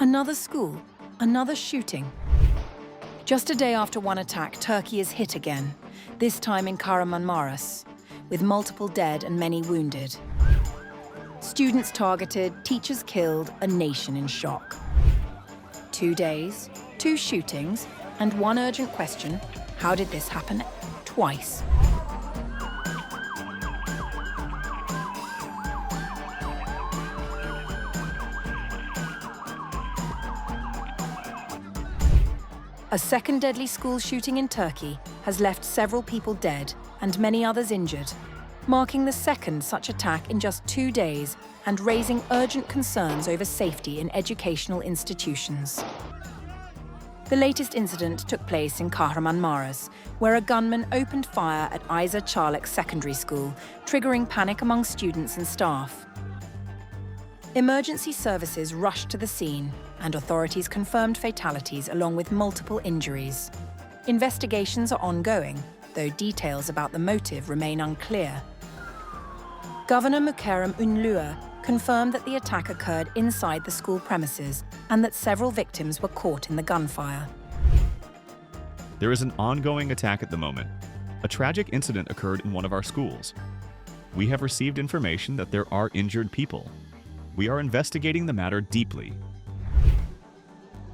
Another school, another shooting. Just a day after one attack, Turkey is hit again, this time in Kahramanmaras, with multiple dead and many wounded. Students targeted, teachers killed, a nation in shock. 2 days, 2 shootings, and one urgent question: how did this happen twice? A second deadly school shooting in Turkey has left several people dead and many others injured, marking the second such attack in just 2 days and raising urgent concerns over safety in educational institutions. The latest incident took place in Kahramanmaras, where a gunman opened fire at Isa Çağlak Secondary School, triggering panic among students and staff. Emergency services rushed to the scene, and authorities confirmed fatalities along with multiple injuries. Investigations are ongoing, though details about the motive remain unclear. Governor Muharrem Ünlüer confirmed that the attack occurred inside the school premises and that several victims were caught in the gunfire. There is an ongoing attack at the moment. A tragic incident occurred in one of our schools. We have received information that there are injured people. We are investigating the matter deeply.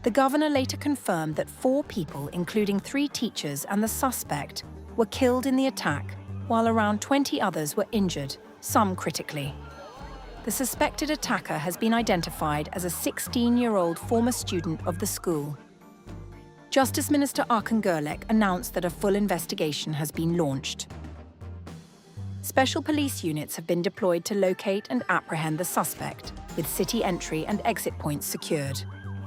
The governor later confirmed that 4 people, including 3 teachers and the suspect, were killed in the attack, while around 20 others were injured, some critically. The suspected attacker has been identified as a 16-year-old former student of the school. Justice Minister Akın Gürlek announced that a full investigation has been launched. Special police units have been deployed to locate and apprehend the suspect, with city entry and exit points secured.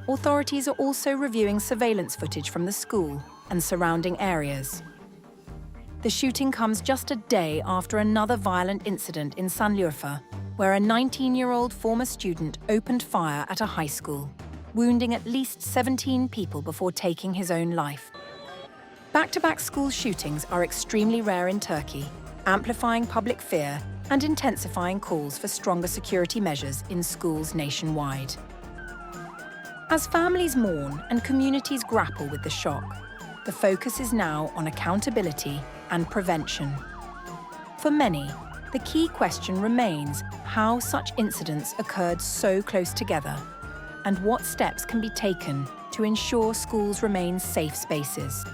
Authorities are also reviewing surveillance footage from the school and surrounding areas. The shooting comes just a day after another violent incident in Sanliurfa, where a 19-year-old former student opened fire at a high school, wounding at least 17 people before taking his own life. Back-to-back school shootings are extremely rare in Turkey, amplifying public fear and intensifying calls for stronger security measures in schools nationwide. As families mourn and communities grapple with the shock, the focus is now on accountability and prevention. For many, the key question remains how such incidents occurred so close together, and what steps can be taken to ensure schools remain safe spaces.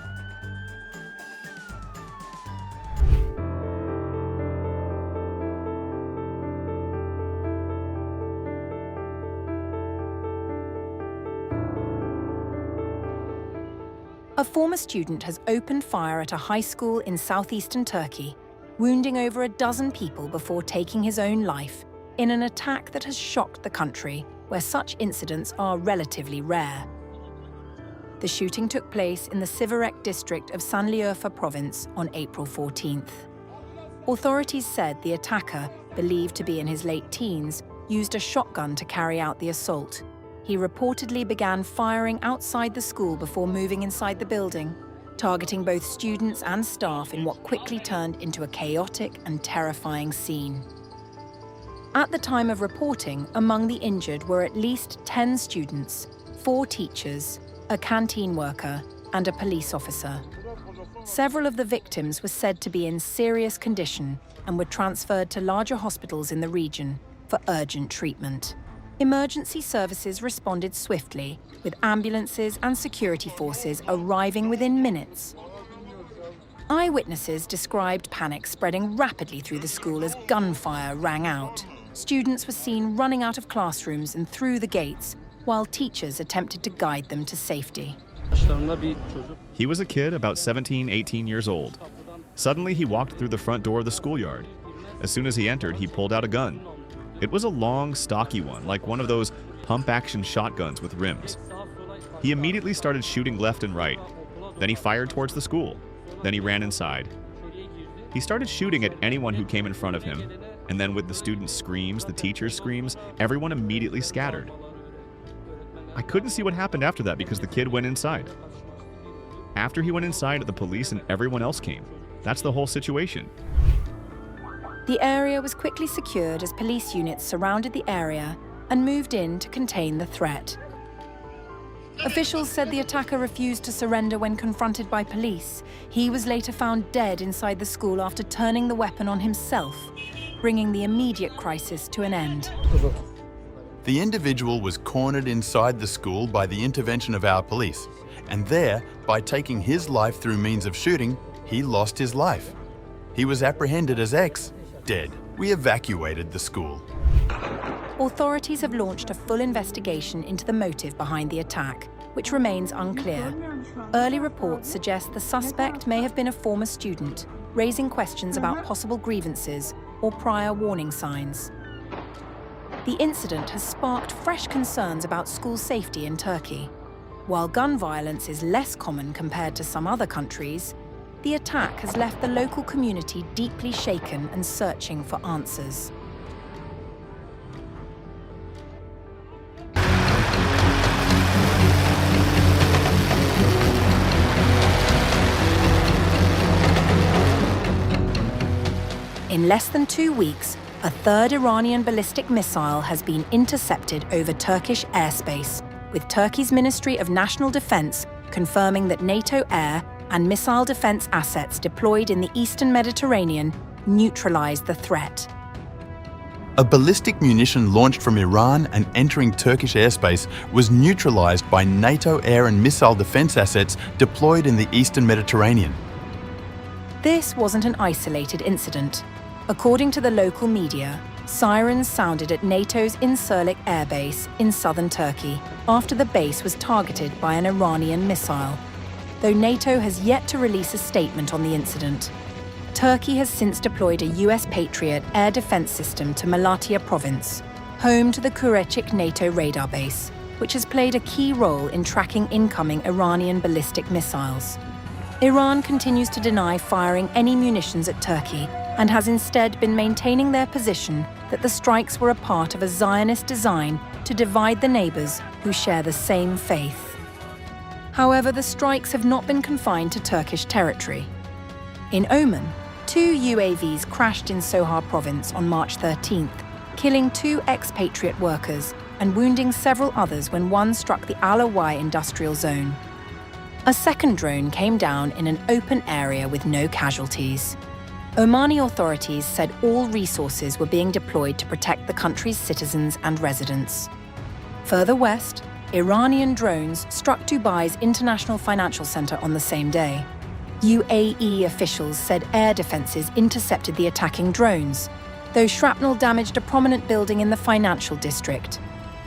A former student has opened fire at a high school in southeastern Turkey, wounding over a dozen people before taking his own life in an attack that has shocked the country, where such incidents are relatively rare. The shooting took place in the Siverek district of Sanliurfa province on April 14th. Authorities said the attacker, believed to be in his late teens, used a shotgun to carry out the assault. He reportedly began firing outside the school before moving inside the building, targeting both students and staff in what quickly turned into a chaotic and terrifying scene. At the time of reporting, among the injured were at least 10 students, 4 teachers, a canteen worker, and a police officer. Several of the victims were said to be in serious condition and were transferred to larger hospitals in the region for urgent treatment. Emergency services responded swiftly, with ambulances and security forces arriving within minutes. Eyewitnesses described panic spreading rapidly through the school as gunfire rang out. Students were seen running out of classrooms and through the gates, while teachers attempted to guide them to safety. He was a kid about 17, 18 years old. Suddenly, he walked through the front door of the schoolyard. As soon as he entered, he pulled out a gun. It was a long, stocky one, like one of those pump-action shotguns with rims. He immediately started shooting left and right. Then he fired towards the school. Then he ran inside. He started shooting at anyone who came in front of him, and then with the students' screams, the teachers' screams, everyone immediately scattered. I couldn't see what happened after that because the kid went inside. After he went inside, the police and everyone else came. That's the whole situation. The area was quickly secured as police units surrounded the area and moved in to contain the threat. Officials said the attacker refused to surrender when confronted by police. He was later found dead inside the school after turning the weapon on himself, bringing the immediate crisis to an end. The individual was cornered inside the school by the intervention of our police, and there, by taking his life through means of shooting, he lost his life. He was apprehended as X, dead. We evacuated the school. Authorities have launched a full investigation into the motive behind the attack, which remains unclear. Early reports suggest the suspect may have been a former student, raising questions about possible grievances or prior warning signs. The incident has sparked fresh concerns about school safety in Turkey. While gun violence is less common compared to some other countries, the attack has left the local community deeply shaken and searching for answers. In less than 2 weeks, a third Iranian ballistic missile has been intercepted over Turkish airspace, with Turkey's Ministry of National Defense confirming that NATO air and missile defense assets deployed in the eastern Mediterranean neutralized the threat. A ballistic munition launched from Iran and entering Turkish airspace was neutralized by NATO air and missile defense assets deployed in the eastern Mediterranean. This wasn't an isolated incident. According to the local media, sirens sounded at NATO's Incirlik air base in southern Turkey after the base was targeted by an Iranian missile, though NATO has yet to release a statement on the incident. Turkey has since deployed a US Patriot air defense system to Malatya province, home to the Kureçik NATO radar base, which has played a key role in tracking incoming Iranian ballistic missiles. Iran continues to deny firing any munitions at Turkey and has instead been maintaining their position that the strikes were a part of a Zionist design to divide the neighbors who share the same faith. However, the strikes have not been confined to Turkish territory. In Oman, 2 UAVs crashed in Sohar province on March 13th, killing 2 expatriate workers and wounding several others when one struck the Al Awai industrial zone. A second drone came down in an open area with no casualties. Omani authorities said all resources were being deployed to protect the country's citizens and residents. Further west, Iranian drones struck Dubai's International Financial Center on the same day. UAE officials said air defenses intercepted the attacking drones, though shrapnel damaged a prominent building in the financial district.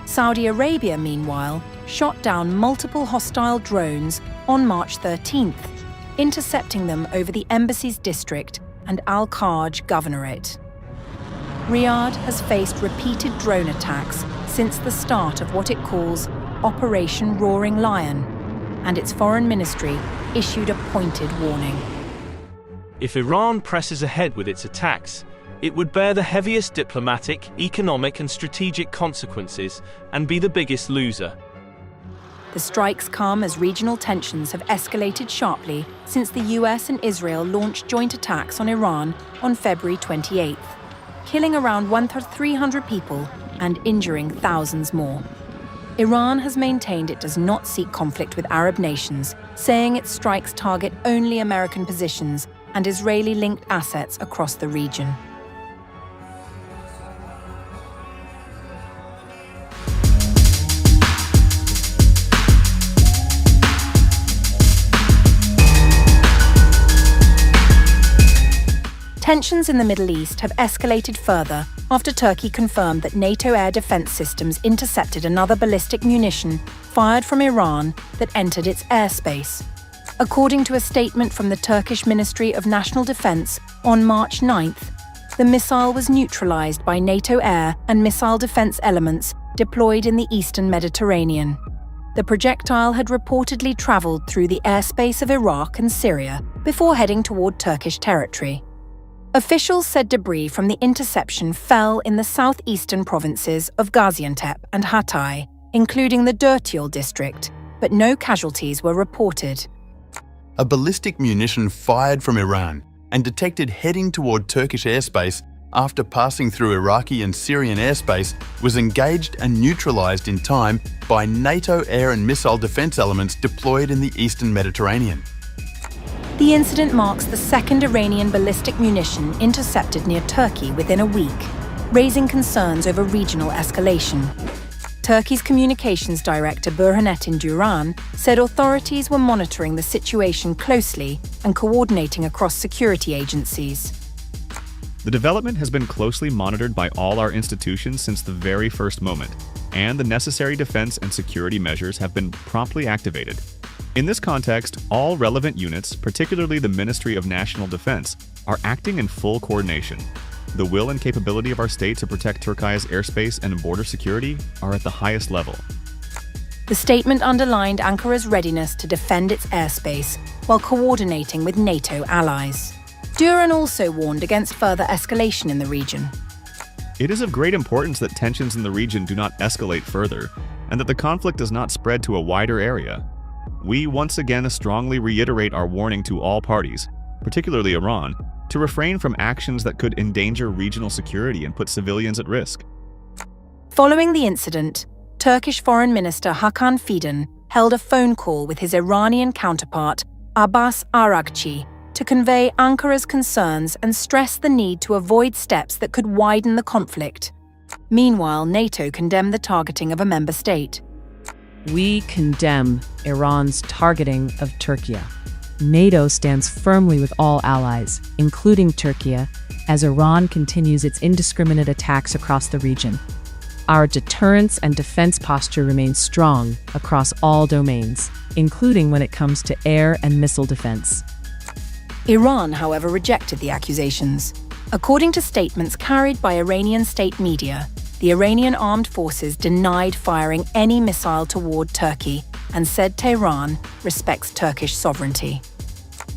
Saudi Arabia, meanwhile, shot down multiple hostile drones on March 13th, intercepting them over the embassy's district and Al-Kharj governorate. Riyadh has faced repeated drone attacks since the start of what it calls Operation Roaring Lion, and its foreign ministry issued a pointed warning. If Iran presses ahead with its attacks, it would bear the heaviest diplomatic, economic and strategic consequences and be the biggest loser. The strikes come as regional tensions have escalated sharply since the US and Israel launched joint attacks on Iran on February 28th, killing around 1,300 people and injuring thousands more. Iran has maintained it does not seek conflict with Arab nations, saying its strikes target only American positions and Israeli-linked assets across the region. Tensions in the Middle East have escalated further after Turkey confirmed that NATO air defense systems intercepted another ballistic munition fired from Iran that entered its airspace. According to a statement from the Turkish Ministry of National Defense on March 9th, the missile was neutralized by NATO air and missile defense elements deployed in the eastern Mediterranean. The projectile had reportedly traveled through the airspace of Iraq and Syria before heading toward Turkish territory. Officials said debris from the interception fell in the southeastern provinces of Gaziantep and Hatay, including the Dertyol district, but no casualties were reported. A ballistic munition fired from Iran and detected heading toward Turkish airspace after passing through Iraqi and Syrian airspace, was engaged and neutralised in time by NATO air and missile defence elements deployed in the eastern Mediterranean. The incident marks the second Iranian ballistic munition intercepted near Turkey within a week, raising concerns over regional escalation. Turkey's communications director Burhanettin Duran said authorities were monitoring the situation closely and coordinating across security agencies. The development has been closely monitored by all our institutions since the very first moment, and the necessary defense and security measures have been promptly activated. In this context, all relevant units, particularly the Ministry of National Defense, are acting in full coordination. The will and capability of our state to protect Turkey's airspace and border security are at the highest level. The statement underlined Ankara's readiness to defend its airspace while coordinating with NATO allies. Duran also warned against further escalation in the region. It is of great importance that tensions in the region do not escalate further, and that the conflict does not spread to a wider area. We once again strongly reiterate our warning to all parties, particularly Iran, to refrain from actions that could endanger regional security and put civilians at risk. Following the incident, Turkish Foreign Minister Hakan Fidan held a phone call with his Iranian counterpart, Abbas Araghchi, to convey Ankara's concerns and stress the need to avoid steps that could widen the conflict. Meanwhile, NATO condemned the targeting of a member state. We condemn Iran's targeting of Turkey. NATO stands firmly with all allies, including Turkey, as Iran continues its indiscriminate attacks across the region. Our deterrence and defense posture remains strong across all domains, including when it comes to air and missile defense. Iran, however, rejected the accusations. According to statements carried by Iranian state media, the Iranian armed forces denied firing any missile toward Turkey and said Tehran respects Turkish sovereignty.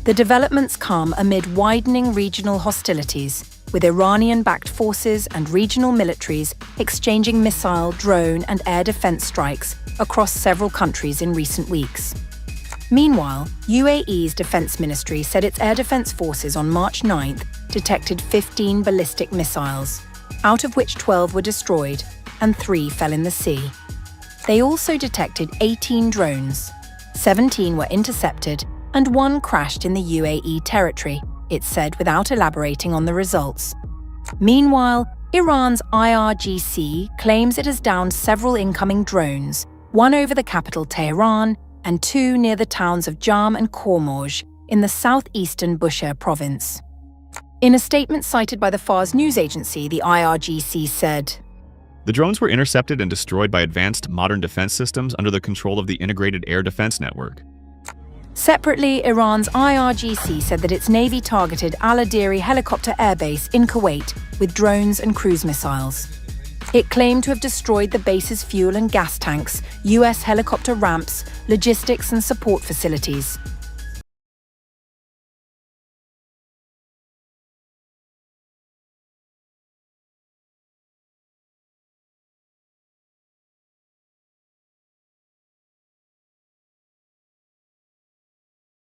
The developments come amid widening regional hostilities, with Iranian-backed forces and regional militaries exchanging missile, drone, and air defense strikes across several countries in recent weeks. Meanwhile, UAE's defense ministry said its air defense forces on March 9th detected 15 ballistic missiles, out of which 12 were destroyed and 3 fell in the sea. They also detected 18 drones. 17 were intercepted and 1 crashed in the UAE territory, it said without elaborating on the results. Meanwhile, Iran's IRGC claims it has downed several incoming drones, 1 over the capital Tehran and 2 near the towns of Jam and Khormozh in the southeastern Bushehr province. In a statement cited by the Fars news agency, the IRGC said, The drones were intercepted and destroyed by advanced modern defense systems under the control of the Integrated Air Defense Network. Separately, Iran's IRGC said that its navy targeted Al Adiri helicopter airbase in Kuwait with drones and cruise missiles. It claimed to have destroyed the base's fuel and gas tanks, US helicopter ramps, logistics and support facilities.